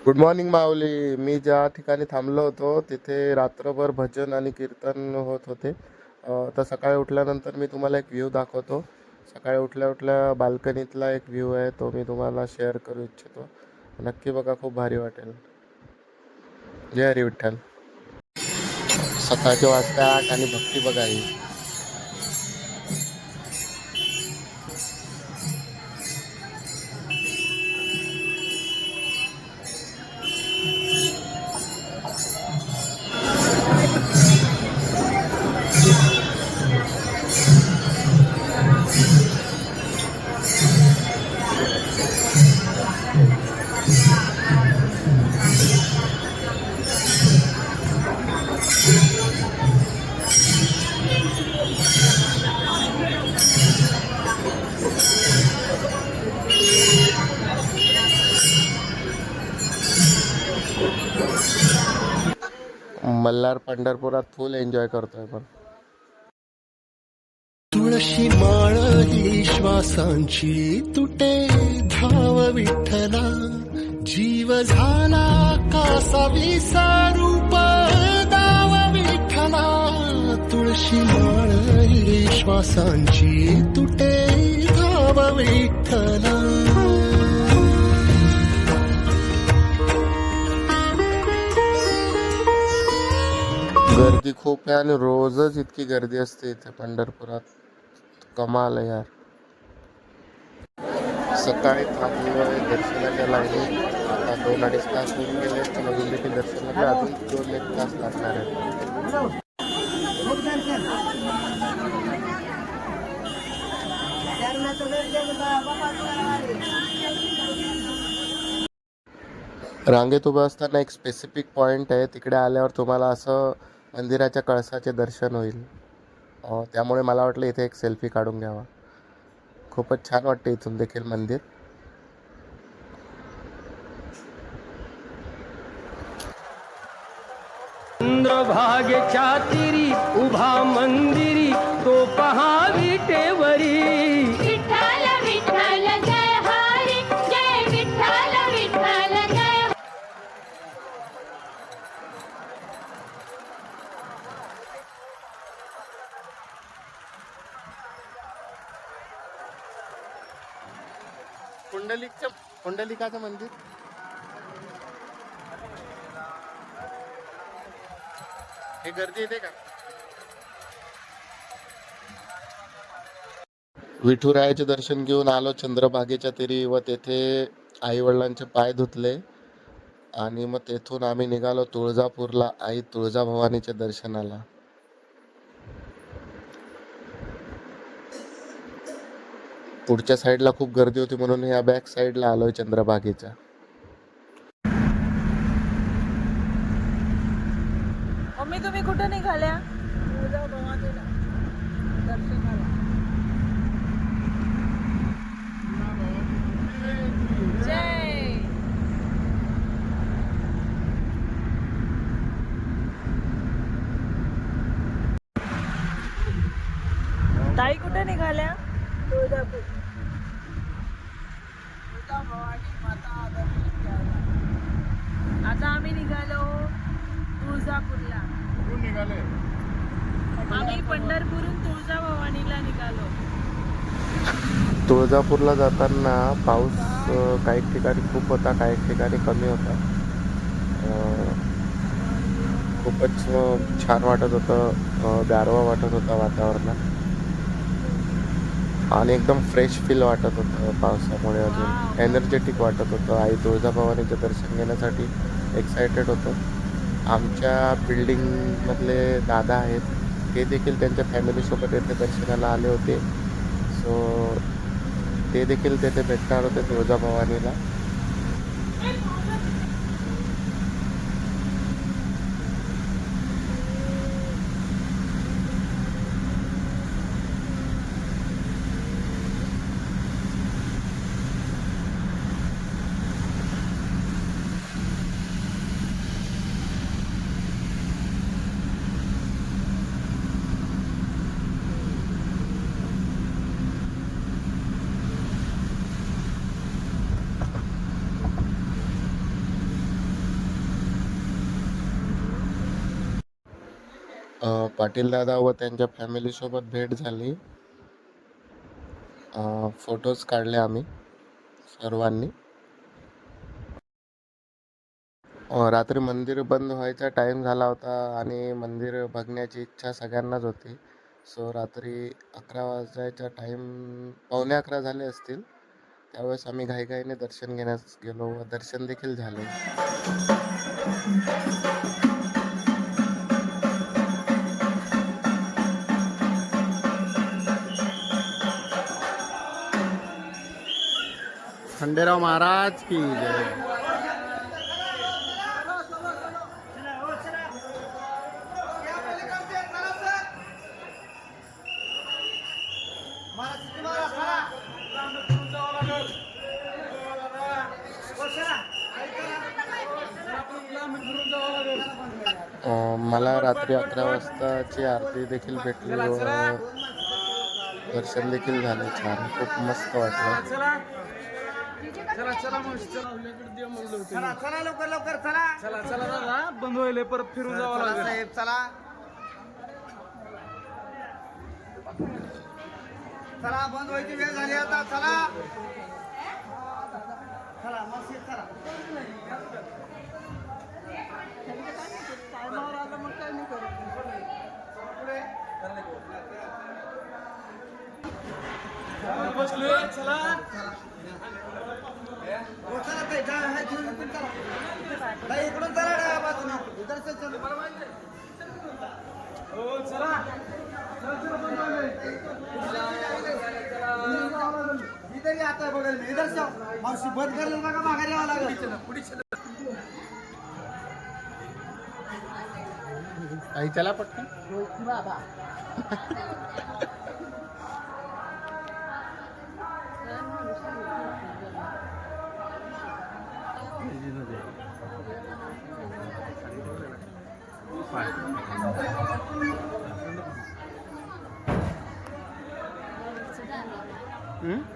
Good morning माऊली. मी ज्या ठिकाणी थांबलो होतो तिथे रात्रभर भजन आणि कीर्तन होत होते. तर सकाळी उठल्यानंतर मी तुम्हाला एक व्ह्यू दाखवतो. सकाळी उठल्या उठल्या बाल्कनीतला एक व्ह्यू आहे, तो मी तुम्हाला शेअर करू इच्छितो. नक्की बघा, खूप भारी वाटेल. जय हरी विठ्ठल. सकाळचे वाजता 8 आणि भक्ती बघा ही. मल्हार पंढरपुरात फुल एन्जॉय करतोय पण. तुळशी माळ ही श्वासांची तुटे, धाव विठ्ठला जीव झाला कासा विसारूप दाव विठ्ठला. तुळशी माळ ही श्वासांची तुटे, धाव विठ्ठला. गर्दी खूप आहे आणि रोजच इतकी गर्दी असते इथे पंढरपुरात. कमाल आहे यार. सकाळी थांबलोय दर्शनाच्या लाईनीत. आता 2-2.5 तास होऊन गेले. अजून देखील दर्शनाला अजून 2-1 तास लागणार आहेत. रांगेत उभं असताना एक स्पेसिफिक पॉईंट आहे, तिकडे आल्यावर तुम्हाला असं मंदिराच्या कळसाचे दर्शन होईल. त्यामुळे मला वाटलं इथे एक सेल्फी काढून घ्यावा. खूपच छान वाटते इथून देखील मंदिर. चंद्रभागेच्या तिरी उभा मंदिरी, तो पहा विटेवरी. विठ्ठल विठ्ठल जय हरी, जय विठ्ठल विठ्ठल जय. पुंडलिकाचं मंदिर. हे गर्दी येते का? विठुरायाचे दर्शन घेऊन आलो चंद्रभागेच्या तिरी व तेथे आई वडिलांचे पाय धुतले आणि मग तेथून आम्ही निघालो तुळजापूरला आई तुळजाभवानीच्या दर्शनाला. पुढच्या साईडला खूप गर्दी होती म्हणून या बॅक साईडला आलोय चंद्रभागेच्या. मम्मी तुम्ही कुठे निघाल्या? जय. ताई कुठे निघाल्या? तुळजापूर. तुळजाभवानी माता दर्शन घ्यायला. आता आम्ही निघालो तुळजापूरला. कुठून निघाले? आम्ही पंढरपूरहून तुळजाभवानीला निघालो. तुळजापूरला जाताना पाऊस काही ठिकाणी खूप होता, काही ठिकाणी कमी होता. खूपच छान वाटत होतं, गारवा वाटत होता वातावरणात आणि एकदम फ्रेश फील वाटत होतं पावसामुळे. अजून एनर्जेटिक वाटत होतं. आई तुळजाभवानीचं दर्शन घेण्यासाठी एक्सायटेड होतो. आमच्या बिल्डिंगमधले दादा आहेत, ते देखील त्यांच्या फॅमिलीसोबत येथे दर्शनाला आले होते. सो ते देखील तेथे भेटणार होते तुळजाभवानीला. पाटील दादा व त्यांच्या फॅमिलीसोबत भेट झाली. फोटोज काढले आम्ही सर्वांनी. रात्री मंदिर बंद व्हायचा टाईम झाला होता आणि मंदिर बघण्याची इच्छा सगळ्यांनाच होती. सो रात्री 11 वाजायचा टाईम, 11:45 झाले असतील. त्यावेळेस आम्ही घाईघाईने दर्शन घेण्यास गेलो व दर्शन देखील झाले. खंडेराव महाराज की जय. मला रात्री 11 वाजताची आरती देखील भेटली व दर्शन देखील झाले. छान, खूप मस्त वाटलं. चला चला लवकर लवकर चला. चला चला दादा, बंद होईल परत फिरून जावं लागेल. साहेब चला चला, बंद व्हायची वेळ झाली आता. चला चला मस्जिद चला. बसलो चला. इकडून चला डाव्या बाजूने. हो चला. इधर आता बघेल मी. इधर मावशी बंद करेल बघा, माघारी यावं लागेल. आई चला पटकन. हम्म.